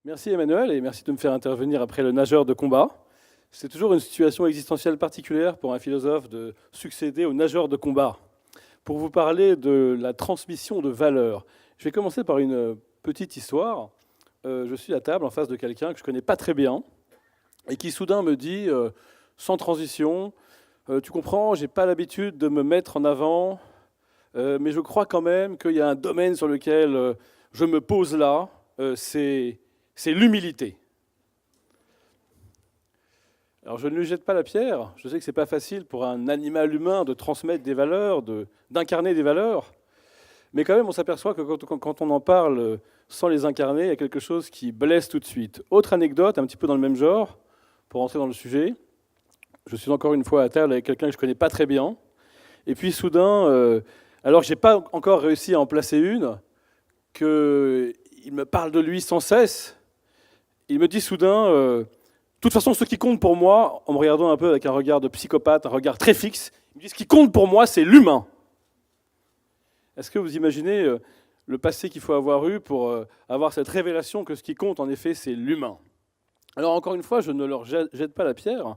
Merci Emmanuel et merci de me faire intervenir après le nageur de combat. C'est toujours une situation existentielle particulière pour un philosophe de succéder au nageur de combat. Pour vous parler de la transmission de valeurs, je vais commencer par une petite histoire. Je suis à table en face de quelqu'un que je ne connais pas très bien et qui soudain me dit, sans transition, tu comprends, je n'ai pas l'habitude de me mettre en avant, mais je crois quand même qu'il y a un domaine sur lequel je me pose là, c'est l'humilité. Alors je ne lui jette pas la pierre, je sais que ce n'est pas facile pour un animal humain de transmettre des valeurs, d'incarner des valeurs, mais quand même on s'aperçoit que quand on en parle sans les incarner, il y a quelque chose qui blesse tout de suite. Autre anecdote, un petit peu dans le même genre, pour entrer dans le sujet, je suis encore une fois à table avec quelqu'un que je ne connais pas très bien, et puis soudain, alors que je n'ai pas encore réussi à en placer une, qu'il me parle de lui sans cesse, il me dit soudain, de toute façon, ce qui compte pour moi, en me regardant un peu avec un regard de psychopathe, un regard très fixe, il me dit, ce qui compte pour moi, c'est l'humain. Est-ce que vous imaginez le passé qu'il faut avoir eu pour avoir cette révélation que ce qui compte, en effet, c'est l'humain? Alors, encore une fois, je ne leur jette pas la pierre.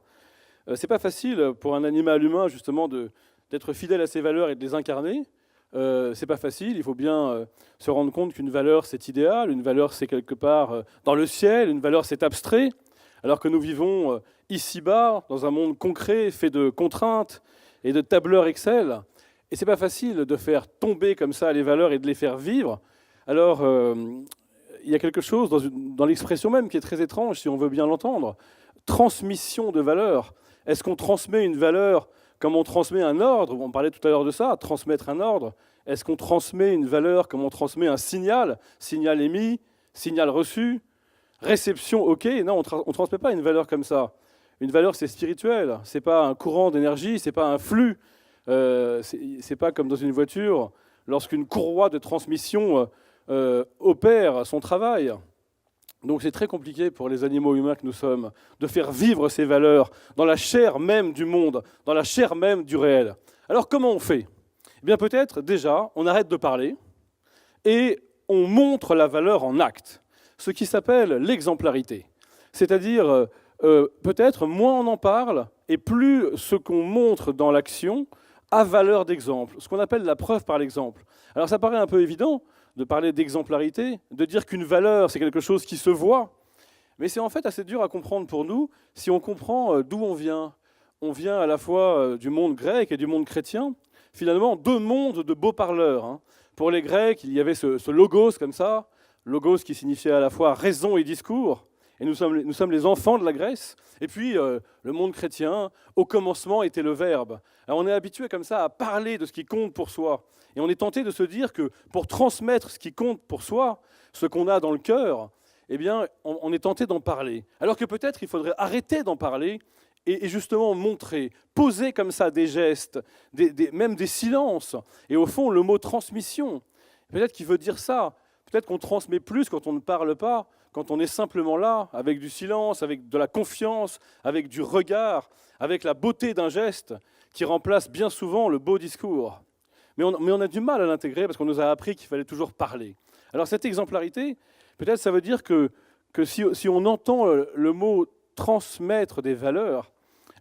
C'est pas facile pour un animal humain, justement, d'être fidèle à ses valeurs et de les incarner. C'est pas facile, il faut bien se rendre compte qu'une valeur c'est idéal, une valeur c'est quelque part dans le ciel, une valeur c'est abstrait, alors que nous vivons ici-bas, dans un monde concret, fait de contraintes et de tableurs Excel, et c'est pas facile de faire tomber comme ça les valeurs et de les faire vivre. Alors, il y a quelque chose dans l'expression même qui est très étrange, si on veut bien l'entendre. Transmission de valeurs. Est-ce qu'on transmet une valeur comme on transmet un ordre? On parlait tout à l'heure de ça, transmettre un ordre. Est-ce qu'on transmet une valeur comme on transmet un signal? Signal émis, signal reçu, réception, ok. Non, on ne transmet pas une valeur comme ça. Une valeur, c'est spirituel. Ce n'est pas un courant d'énergie, ce n'est pas un flux. C'est pas comme dans une voiture, lorsqu'une courroie de transmission opère son travail. Donc c'est très compliqué pour les animaux humains que nous sommes de faire vivre ces valeurs dans la chair même du monde, dans la chair même du réel. Alors comment on fait? Eh bien peut-être déjà, on arrête de parler et on montre la valeur en acte, ce qui s'appelle l'exemplarité. C'est-à-dire, peut-être moins on en parle et plus ce qu'on montre dans l'action a valeur d'exemple, ce qu'on appelle la preuve par l'exemple. Alors ça paraît un peu évident de parler d'exemplarité, de dire qu'une valeur, c'est quelque chose qui se voit, mais c'est en fait assez dur à comprendre pour nous si on comprend d'où on vient. On vient à la fois du monde grec et du monde chrétien, finalement deux mondes de beaux parleurs. Hein. Pour les Grecs, il y avait ce logos comme ça, logos qui signifiait à la fois raison et discours, et nous sommes les enfants de la Grèce. Et puis, le monde chrétien, au commencement était le Verbe. Alors, on est habitué comme ça à parler de ce qui compte pour soi. Et on est tenté de se dire que pour transmettre ce qui compte pour soi, ce qu'on a dans le cœur, eh bien, on est tenté d'en parler. Alors que peut-être il faudrait arrêter d'en parler et justement montrer, poser comme ça des gestes, même des silences. Et au fond, le mot transmission, peut-être qu'il veut dire ça. Peut-être qu'on transmet plus quand on ne parle pas, quand on est simplement là, avec du silence, avec de la confiance, avec du regard, avec la beauté d'un geste qui remplace bien souvent le beau discours. Mais on a du mal à l'intégrer parce qu'on nous a appris qu'il fallait toujours parler. Alors cette exemplarité, peut-être ça veut dire que si on entend le mot transmettre des valeurs,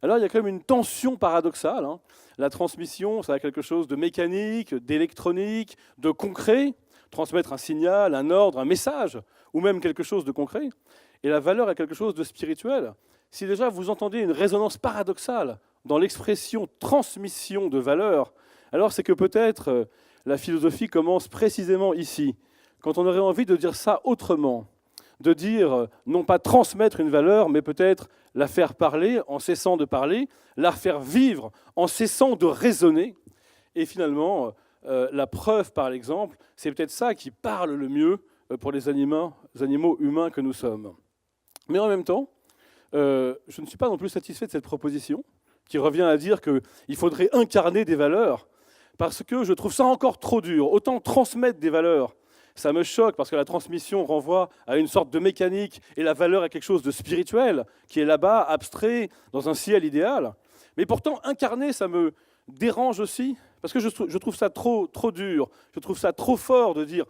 alors il y a quand même une tension paradoxale. Hein. La transmission, ça a quelque chose de mécanique, d'électronique, de concret. Transmettre un signal, un ordre, un message, ou même quelque chose de concret. Et la valeur est quelque chose de spirituel. Si déjà vous entendez une résonance paradoxale dans l'expression transmission de valeur, alors c'est que peut-être la philosophie commence précisément ici, quand on aurait envie de dire ça autrement, de dire non pas transmettre une valeur, mais peut-être la faire parler en cessant de parler, la faire vivre en cessant de raisonner, et finalement la preuve par l'exemple, c'est peut-être ça qui parle le mieux pour les animaux humains que nous sommes. Mais en même temps, je ne suis pas non plus satisfait de cette proposition, qui revient à dire qu'il faudrait incarner des valeurs, parce que je trouve ça encore trop dur. Autant transmettre des valeurs, ça me choque, parce que la transmission renvoie à une sorte de mécanique, et la valeur est quelque chose de spirituel, qui est là-bas, abstrait, dans un ciel idéal. Mais pourtant, incarner, ça me dérange aussi, parce que je trouve ça trop dur, je trouve ça trop fort de dire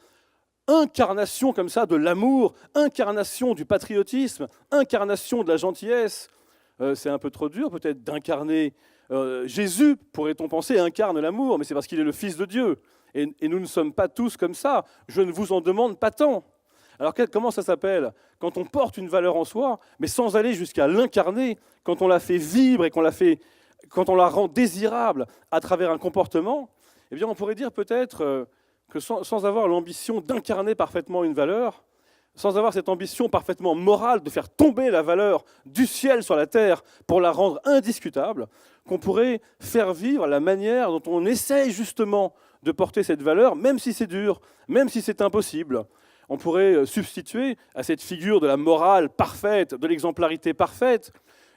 incarnation comme ça de l'amour, incarnation du patriotisme, incarnation de la gentillesse. C'est un peu trop dur peut-être d'incarner. Jésus, pourrait-on penser, incarne l'amour, mais c'est parce qu'il est le Fils de Dieu. Et nous ne sommes pas tous comme ça. Je ne vous en demande pas tant. Alors comment ça s'appelle? Quand on porte une valeur en soi, mais sans aller jusqu'à l'incarner, quand on la fait vivre et quand on la rend désirable à travers un comportement, eh bien on pourrait dire peut-être que sans avoir l'ambition d'incarner parfaitement une valeur, sans avoir cette ambition parfaitement morale de faire tomber la valeur du ciel sur la terre pour la rendre indiscutable, qu'on pourrait faire vivre la manière dont on essaye justement de porter cette valeur, même si c'est dur, même si c'est impossible. On pourrait substituer à cette figure de la morale parfaite, de l'exemplarité parfaite,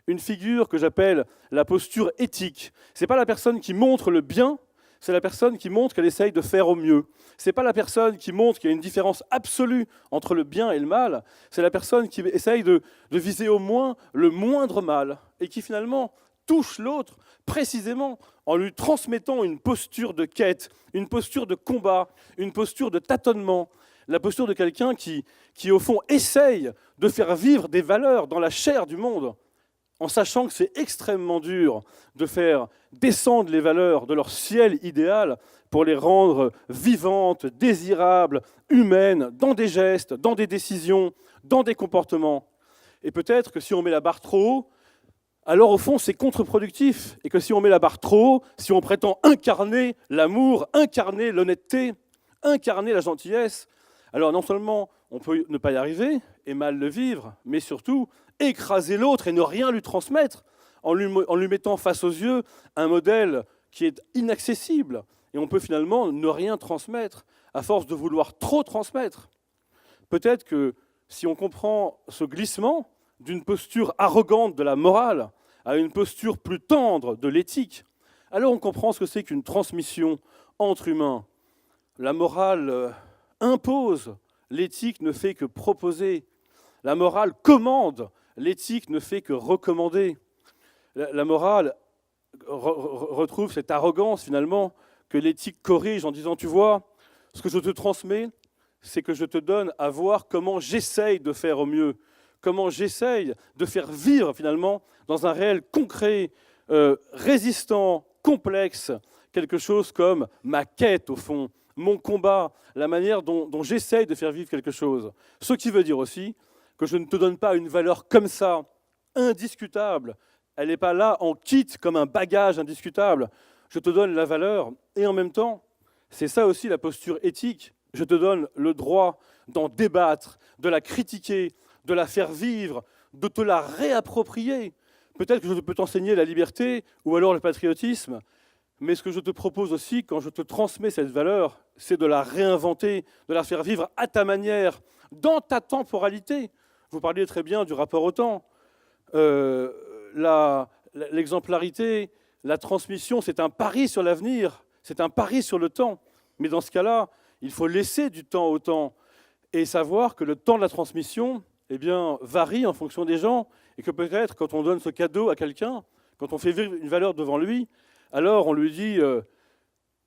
une figure que j'appelle la posture éthique. Ce n'est pas la personne qui montre le bien, c'est la personne qui montre qu'elle essaye de faire au mieux. Ce n'est pas la personne qui montre qu'il y a une différence absolue entre le bien et le mal, c'est la personne qui essaye de viser au moins le moindre mal et qui finalement touche l'autre précisément en lui transmettant une posture de quête, une posture de combat, une posture de tâtonnement, la posture de quelqu'un qui, au fond, essaye de faire vivre des valeurs dans la chair du monde, en sachant que c'est extrêmement dur de faire descendre les valeurs de leur ciel idéal pour les rendre vivantes, désirables, humaines, dans des gestes, dans des décisions, dans des comportements. Et peut-être que si on met la barre trop haut, alors au fond c'est contre-productif, et que si on met la barre trop haut, si on prétend incarner l'amour, incarner l'honnêteté, incarner la gentillesse, alors non seulement on peut ne pas y arriver et mal le vivre, mais surtout écraser l'autre et ne rien lui transmettre en lui mettant face aux yeux un modèle qui est inaccessible. Et on peut finalement ne rien transmettre à force de vouloir trop transmettre. Peut-être que si on comprend ce glissement d'une posture arrogante de la morale à une posture plus tendre de l'éthique, alors on comprend ce que c'est qu'une transmission entre humains. La morale impose, l'éthique ne fait que proposer. La morale commande, l'éthique ne fait que recommander. La morale retrouve cette arrogance finalement que l'éthique corrige en disant « Tu vois, ce que je te transmets, c'est que je te donne à voir comment j'essaye de faire au mieux, comment j'essaye de faire vivre finalement dans un réel concret, résistant, complexe, quelque chose comme ma quête au fond, mon combat, la manière dont j'essaye de faire vivre quelque chose. Ce qui veut dire aussi que je ne te donne pas une valeur comme ça, indiscutable. Elle n'est pas là en kit comme un bagage indiscutable. Je te donne la valeur et en même temps, c'est ça aussi la posture éthique. Je te donne le droit d'en débattre, de la critiquer, de la faire vivre, de te la réapproprier. Peut-être que je peux t'enseigner la liberté ou alors le patriotisme, mais ce que je te propose aussi, quand je te transmets cette valeur, c'est de la réinventer, de la faire vivre à ta manière, dans ta temporalité. Vous parliez très bien du rapport au temps. L'exemplarité, la transmission, c'est un pari sur l'avenir, c'est un pari sur le temps. Mais dans ce cas-là, il faut laisser du temps au temps et savoir que le temps de la transmission varie en fonction des gens et que peut-être quand on donne ce cadeau à quelqu'un, quand on fait vivre une valeur devant lui, alors on lui dit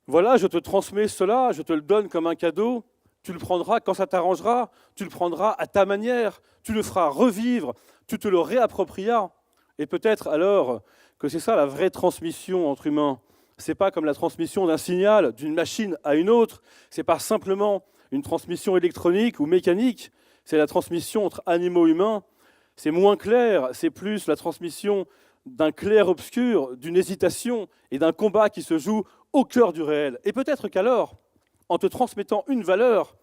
voilà, je te transmets cela, je te le donne comme un cadeau, tu le prendras quand ça t'arrangera, tu le prendras à ta manière, tu le feras revivre, tu te le réapproprieras. Et peut-être alors que c'est ça la vraie transmission entre humains. Ce n'est pas comme la transmission d'un signal d'une machine à une autre, ce n'est pas simplement une transmission électronique ou mécanique, c'est la transmission entre animaux humains. C'est moins clair, c'est plus la transmission d'un clair-obscur, d'une hésitation et d'un combat qui se joue au cœur du réel. Et peut-être qu'alors, en te transmettant une valeur,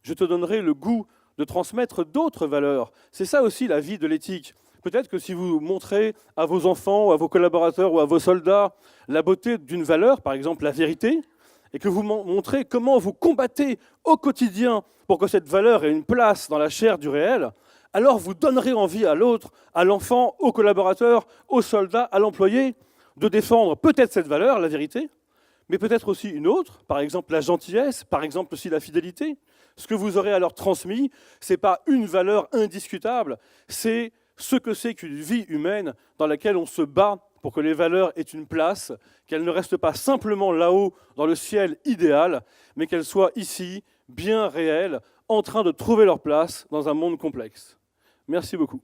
je te donnerai le goût de transmettre d'autres valeurs. C'est ça aussi la vie de l'éthique. Peut-être que si vous montrez à vos enfants, ou à vos collaborateurs ou à vos soldats la beauté d'une valeur, par exemple la vérité, et que vous montrez comment vous combattez au quotidien pour que cette valeur ait une place dans la chair du réel, alors vous donnerez envie à l'autre, à l'enfant, au collaborateur, au soldat, à l'employé, de défendre peut-être cette valeur, la vérité, mais peut-être aussi une autre, par exemple la gentillesse, par exemple aussi la fidélité. Ce que vous aurez alors transmis, ce n'est pas une valeur indiscutable, c'est ce que c'est qu'une vie humaine dans laquelle on se bat pour que les valeurs aient une place, qu'elles ne restent pas simplement là-haut dans le ciel idéal, mais qu'elles soient ici, bien réelles, en train de trouver leur place dans un monde complexe. Merci beaucoup.